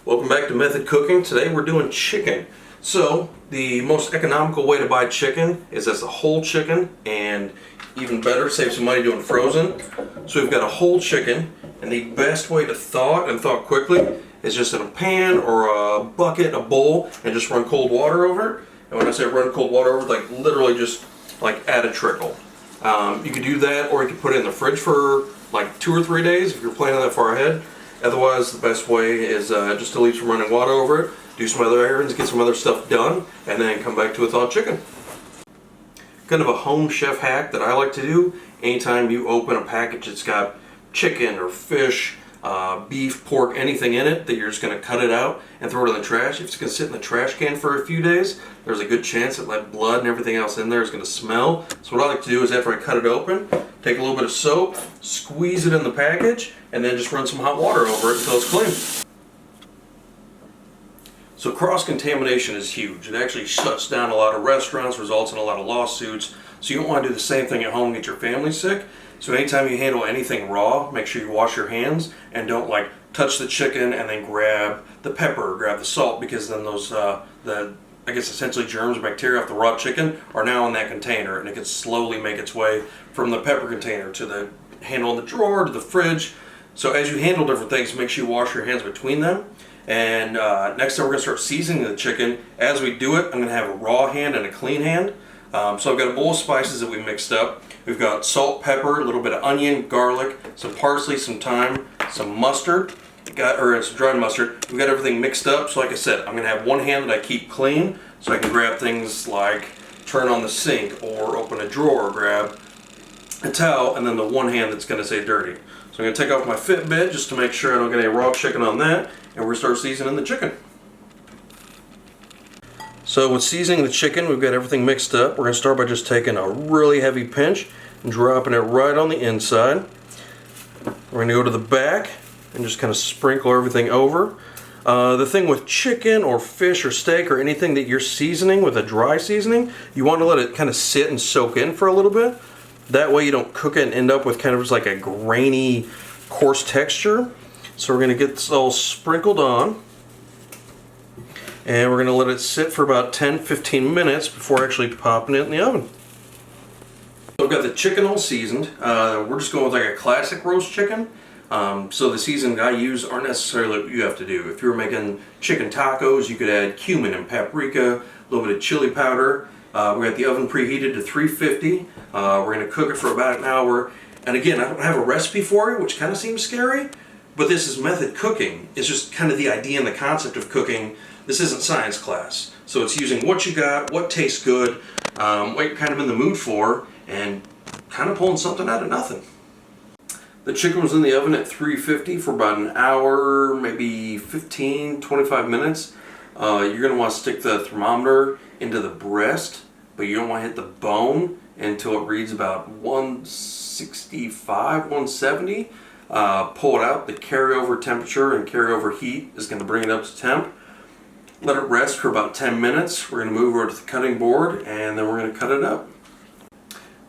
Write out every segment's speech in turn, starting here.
Welcome back to Method Cooking. Today we're doing chicken. So the most economical way to buy chicken is as a whole chicken, and even better, save some money doing frozen. So we've got a whole chicken, and the best way to thaw it and thaw it quickly is just in a pan or a bucket, a bowl, and just run cold water over it. And when I say run cold water over it, like literally just like add a trickle. You could do that, or you could put it in the fridge for like 2 or 3 days if you're planning that far ahead. Otherwise, the best way is just to leave some running water over it, do some other errands, get some other stuff done, and then come back to a thawed chicken. Kind of a home chef hack that I like to do. Anytime you open a package that's got chicken or fish, beef, pork, anything in it, that you're just going to cut it out and throw it in the trash. If it's going to sit in the trash can for a few days, there's a good chance that like blood and everything else in there is going to smell. So what I like to do is after I cut it open, take a little bit of soap, squeeze it in the package, and then just run some hot water over it until it's clean. So cross-contamination is huge. It actually shuts down a lot of restaurants, results in a lot of lawsuits. So you don't want to do the same thing at home and get your family sick. So anytime you handle anything raw, make sure you wash your hands and don't like touch the chicken and then grab the pepper, grab the salt, because then those I guess essentially germs or bacteria off the raw chicken are now in that container, and it can slowly make its way from the pepper container to the handle in the drawer to the fridge. So as you handle different things, make sure you wash your hands between them. And next time we're going to start seasoning the chicken. As we do it, I'm going to have a raw hand and a clean hand. So I've got a bowl of spices that we mixed up. We've got salt, pepper, a little bit of onion, garlic, some parsley, some thyme, some mustard, or some dried mustard. We've got everything mixed up. So like I said, I'm going to have one hand that I keep clean, so I can grab things like turn on the sink or open a drawer, grab a towel, and then the one hand that's going to say dirty. So I'm going to take off my Fitbit just to make sure I don't get any raw chicken on that, and we're going to start seasoning the chicken. So with seasoning the chicken, we've got everything mixed up. We're going to start by just taking a really heavy pinch and dropping it right on the inside. We're going to go to the back and just kind of sprinkle everything over. The thing with chicken or fish or steak or anything that you're seasoning with a dry seasoning, you want to let it kind of sit and soak in for a little bit. That way you don't cook it and end up with kind of just like a grainy, coarse texture. So we're going to get this all sprinkled on. And we're going to let it sit for about 10-15 minutes before actually popping it in the oven. So I've got the chicken all seasoned. We're just going with like a classic roast chicken. So the seasoning I use aren't necessarily what you have to do. If you're making chicken tacos, you could add cumin and paprika, a little bit of chili powder. We got the oven preheated to 350. We're going to cook it for about an hour. And again, I don't have a recipe for it, which kind of seems scary, but this is method cooking. It's just kind of the idea and the concept of cooking. This isn't science class. So it's using what you got, what tastes good, what you're kind of in the mood for, and kind of pulling something out of nothing. The chicken was in the oven at 350 for about an hour, maybe 15-25 minutes. You're going to want to stick the thermometer into the breast, but you don't want to hit the bone until it reads about 165, 170. Pull it out. The carryover temperature and carryover heat is going to bring it up to temp. Let it rest for about 10 minutes. We're going to move over to the cutting board, and then we're going to cut it up.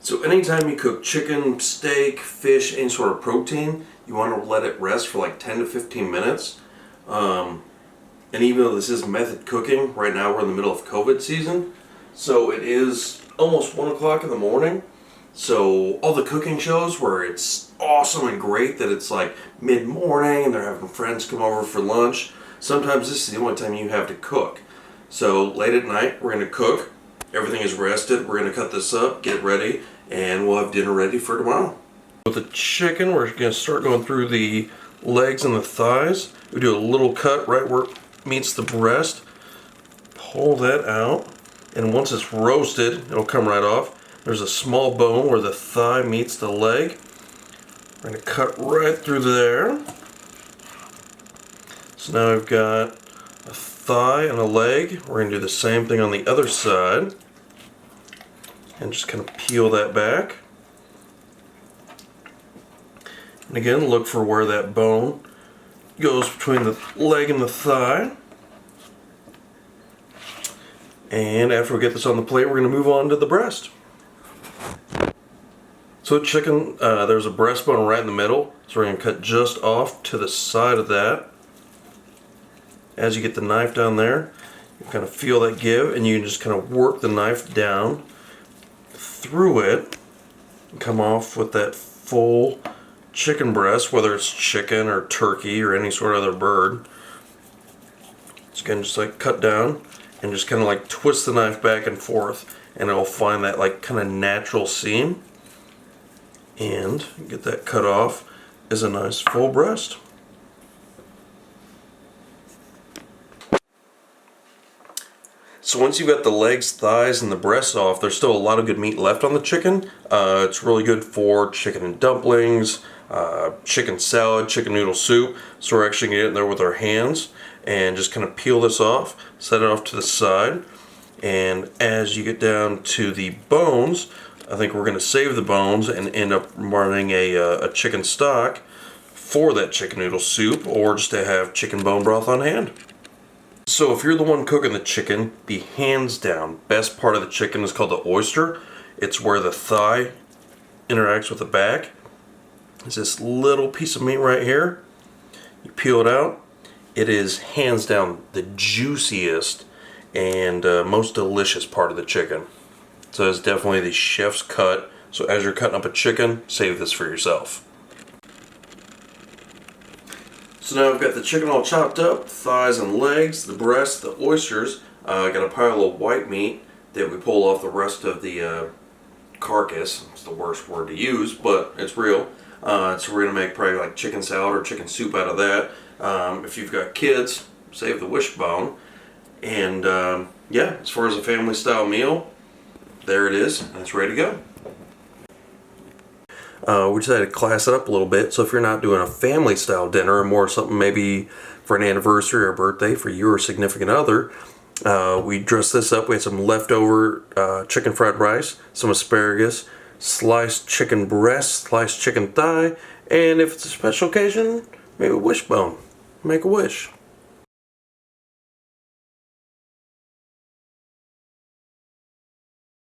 So anytime you cook chicken, steak, fish, any sort of protein, you want to let it rest for like 10 to 15 minutes. And even though this is method cooking, right now we're in the middle of COVID season, so it is almost 1 o'clock in the morning. So all the cooking shows where it's awesome and great that it's like mid-morning and they're having friends come over for lunch, sometimes this is the only time you have to cook. So late at night we're going to cook, everything is rested, we're going to cut this up, get ready, and we'll have dinner ready for tomorrow. With the chicken, we're going to start going through the legs and the thighs. We do a little cut right where it meets the breast. Pull that out, and once it's roasted, it'll come right off. There's a small bone where the thigh meets the leg. We're going to cut right through there. So now we've got a thigh and a leg. We're going to do the same thing on the other side. And just kind of peel that back. And again, look for where that bone goes between the leg and the thigh. And after we get this on the plate, we're going to move on to the breast. So chicken, there's a breastbone right in the middle. So we're going to cut just off to the side of that. as you get the knife down there, you kind of feel that give, and you can just kind of work the knife down through it and come off with that full chicken breast, whether it's chicken or turkey or any sort of other bird. So again, just like cut down and just kind of like twist the knife back and forth, and it'll find that like kind of natural seam, and get that cut off as a nice full breast. So once you've got the legs, thighs, and the breasts off, there's still a lot of good meat left on the chicken. It's really good for chicken and dumplings, chicken salad, chicken noodle soup. So we're actually going to get in there with our hands and just kind of peel this off, set it off to the side. And as you get down to the bones, I think we're going to save the bones and end up running a chicken stock for that chicken noodle soup, or just to have chicken bone broth on hand. So if you're the one cooking the chicken, the hands down best part of the chicken is called the oyster. It's where the thigh interacts with the back. It's this little piece of meat right here. You peel it out. It is hands down the juiciest and most delicious part of the chicken. So it's definitely the chef's cut. So as you're cutting up a chicken, save this for yourself. So now I've got the chicken all chopped up, thighs and legs, the breast, the oysters. I got a pile of white meat that we pull off the rest of the carcass. It's the worst word to use, but it's real. So we're going to make probably like chicken salad or chicken soup out of that. If you've got kids, save the wishbone. And yeah, as far as a family style meal, there it is, and it's ready to go. We decided to class it up a little bit, so if you're not doing a family style dinner, or more something maybe for an anniversary or birthday for you or significant other, we dressed this up. We had some leftover chicken fried rice, some asparagus, sliced chicken breast, sliced chicken thigh, and if it's a special occasion, maybe a wishbone. Make a wish.